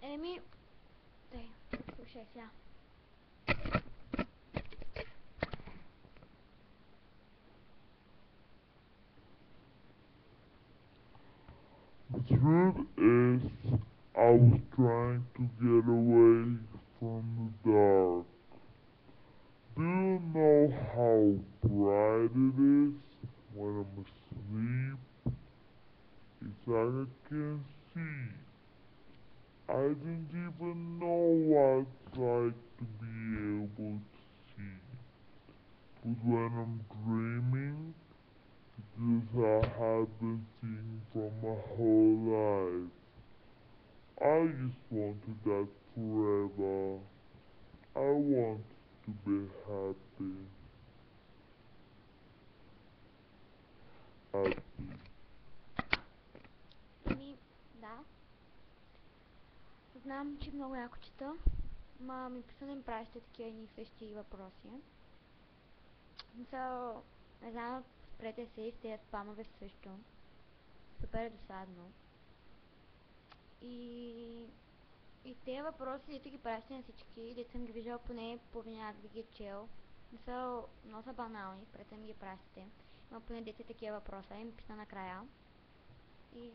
Еми, тъй, слушай сега. The truth is, I was trying to get away from the dark. Do you know how bright it is when I'm asleep? It's like I can see. I didn't even know what it's like to be able to see. But when I'm dreaming, it is I have been seeing for my whole life. I just wanted that forever. I want to be happy. Happy. Еми, да. Знам, че много яко чета. Ма ми писа да ми пращате такива едни и същи въпроси. So, не знам, спрете се и с тези спамове също. Супер е досадно. И... И тези въпроси, дето ги пращате на всички, дето съм ги виждала поне половина да ги е чел. Не са, много са банални, спрете да ми ги пращате. Има поне 10 такива въпроса и ми писа накрая. И